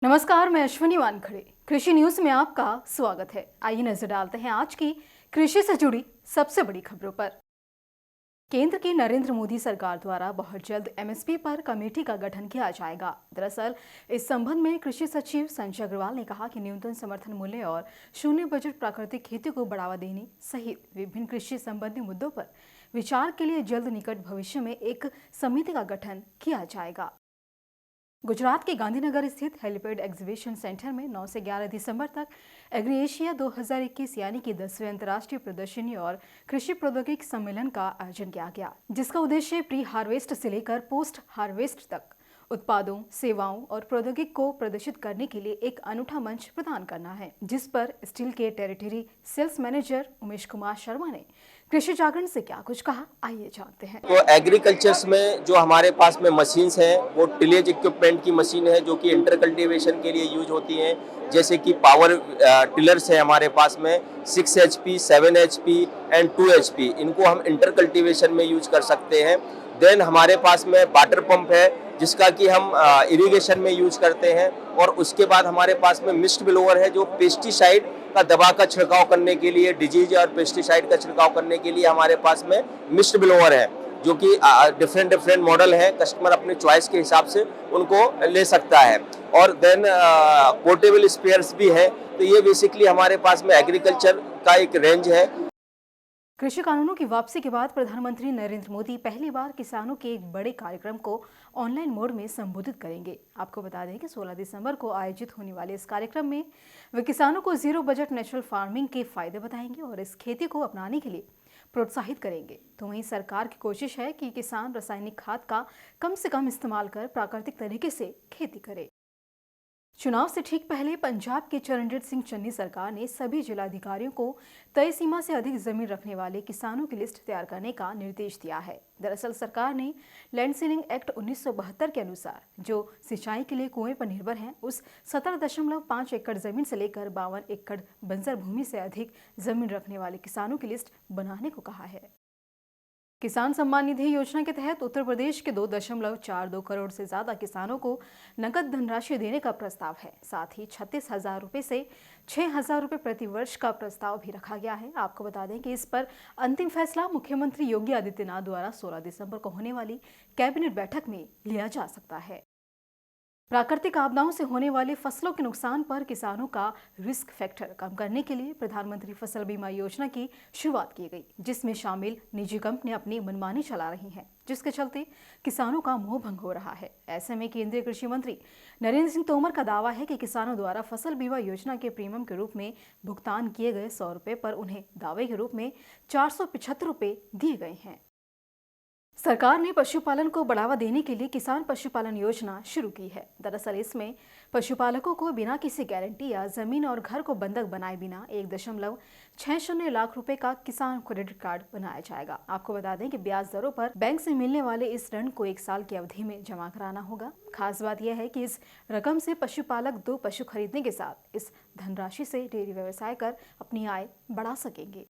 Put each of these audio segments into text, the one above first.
नमस्कार, मैं अश्विनी वानखड़े। कृषि न्यूज में आपका स्वागत है। आइए नजर डालते हैं आज की कृषि से जुड़ी सबसे बड़ी खबरों पर। केंद्र की नरेंद्र मोदी सरकार द्वारा बहुत जल्द एमएसपी पर कमेटी का गठन किया जाएगा। दरअसल इस संबंध में कृषि सचिव संजय अग्रवाल ने कहा कि न्यूनतम समर्थन मूल्य और शून्य बजट प्राकृतिक खेती को बढ़ावा देने सहित विभिन्न कृषि संबंधी मुद्दों पर विचार के लिए जल्द निकट भविष्य में एक समिति का गठन किया जाएगा। गुजरात के गांधीनगर स्थित हेलीपैड एग्जीबिशन सेंटर में 9 से 11 दिसंबर तक एग्री एशिया 2021 यानी कि 10वें अंतर्राष्ट्रीय प्रदर्शनी और कृषि प्रौद्योगिकी सम्मेलन का आयोजन किया गया, जिसका उद्देश्य प्री हार्वेस्ट से लेकर पोस्ट हार्वेस्ट तक उत्पादों, सेवाओं और प्रौद्योगिकी को प्रदर्शित करने के लिए एक अनूठा मंच प्रदान करना है, जिस पर स्टील के territory sales manager Umesh Kumar Sharma ने कृषि जागरण से क्या कुछ कहा, आइए जानते हैं। तो एग्रीकल्चर्स में जो हमारे पास में मशीन्स हैं वो टिलेज इक्विपमेंट की मशीन है जो कि इंटर कल्टीवेशन के लिए यूज होती हैं, जैसे कि पावर टिलर्स है हमारे पास में 6 HP, 7 HP एंड 2 HP। इनको हम इंटर कल्टीवेशन में यूज कर सकते हैं। देन हमारे पास में वाटर पंप है जिसका कि हम इरिगेशन में यूज करते हैं, और उसके बाद हमारे पास में मिस्ट ब्लोअर है जो पेस्टिसाइड का दवा का छिड़काव करने के लिए, डिजीज और पेस्टिसाइड का छिड़काव करने के लिए हमारे पास में मिस्ट ब्लोअर है, जो कि डिफरेंट मॉडल है, कस्टमर अपने चॉइस के हिसाब से उनको ले सकता है। और देन पोर्टेबल स्पेयर्स भी है। तो ये बेसिकली हमारे पास में एग्रीकल्चर का एक रेंज है। कृषि कानूनों की वापसी के बाद प्रधानमंत्री नरेंद्र मोदी पहली बार किसानों के एक बड़े कार्यक्रम को ऑनलाइन मोड में संबोधित करेंगे। आपको बता दें कि 16 दिसंबर को आयोजित होने वाले इस कार्यक्रम में वे किसानों को जीरो बजट नेचुरल फार्मिंग के फायदे बताएंगे और इस खेती को अपनाने के लिए प्रोत्साहित करेंगे। तो वहीं सरकार की कोशिश है कि किसान रासायनिक खाद का कम से कम इस्तेमाल कर प्राकृतिक तरीके से खेती करे। चुनाव से ठीक पहले पंजाब के चरणजीत सिंह चन्नी सरकार ने सभी जिलाधिकारियों को तय सीमा से अधिक जमीन रखने वाले किसानों की लिस्ट तैयार करने का निर्देश दिया है। दरअसल सरकार ने लैंड सीलिंग एक्ट 1972 के अनुसार जो सिंचाई के लिए कुएं पर निर्भर हैं, उस 17.5 एकड़ जमीन से लेकर 52 एकड़ बंजर भूमि से अधिक जमीन रखने वाले किसानों की लिस्ट बनाने को कहा है। किसान सम्मान निधि योजना के तहत उत्तर प्रदेश के 2.42 करोड़ से ज्यादा किसानों को नकद धनराशि देने का प्रस्ताव है। साथ ही 36,000 रुपए से 6,000 रुपए प्रति वर्ष का प्रस्ताव भी रखा गया है। आपको बता दें कि इस पर अंतिम फैसला मुख्यमंत्री योगी आदित्यनाथ द्वारा 16 दिसंबर को होने वाली कैबिनेट बैठक में लिया जा सकता है। प्राकृतिक आपदाओं से होने वाले फसलों के नुकसान पर किसानों का रिस्क फैक्टर कम करने के लिए प्रधानमंत्री फसल बीमा योजना की शुरुआत की गई, जिसमें शामिल निजी कंपनियां अपनी मनमानी चला रही हैं, जिसके चलते किसानों का मोह भंग हो रहा है। ऐसे में केंद्रीय कृषि मंत्री नरेंद्र सिंह तोमर का दावा है कि किसानों द्वारा फसल बीमा योजना के प्रीमियम के रूप में भुगतान किए गए 100 रुपए पर उन्हें दावे के रूप में 475 रुपए दिए गए हैं। सरकार ने पशुपालन को बढ़ावा देने के लिए किसान पशुपालन योजना शुरू की है। दरअसल इसमें पशुपालकों को बिना किसी गारंटी या जमीन और घर को बंधक बनाए बिना 1.60 लाख रुपए का किसान क्रेडिट कार्ड बनाया जाएगा। आपको बता दें कि ब्याज दरों पर बैंक से मिलने वाले इस ऋण को 1 साल की अवधि में जमा कराना होगा। खास बात यह है कि इस रकम से पशुपालक 2 पशु खरीदने के साथ इस धनराशि से डेयरी व्यवसाय कर अपनी आय बढ़ा सकेंगे।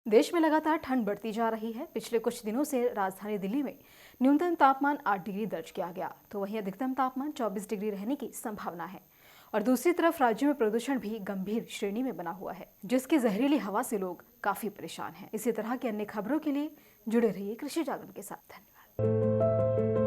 देश में लगातार ठंड बढ़ती जा रही है। पिछले कुछ दिनों से राजधानी दिल्ली में न्यूनतम तापमान 8 डिग्री दर्ज किया गया, तो वहीं अधिकतम तापमान 24 डिग्री रहने की संभावना है। और दूसरी तरफ राज्य में प्रदूषण भी गंभीर श्रेणी में बना हुआ है, जिसकी जहरीली हवा से लोग काफी परेशान हैं। इसी तरह की अन्य खबरों के लिए जुड़े रहिए कृषि जागरण के साथ। धन्यवाद।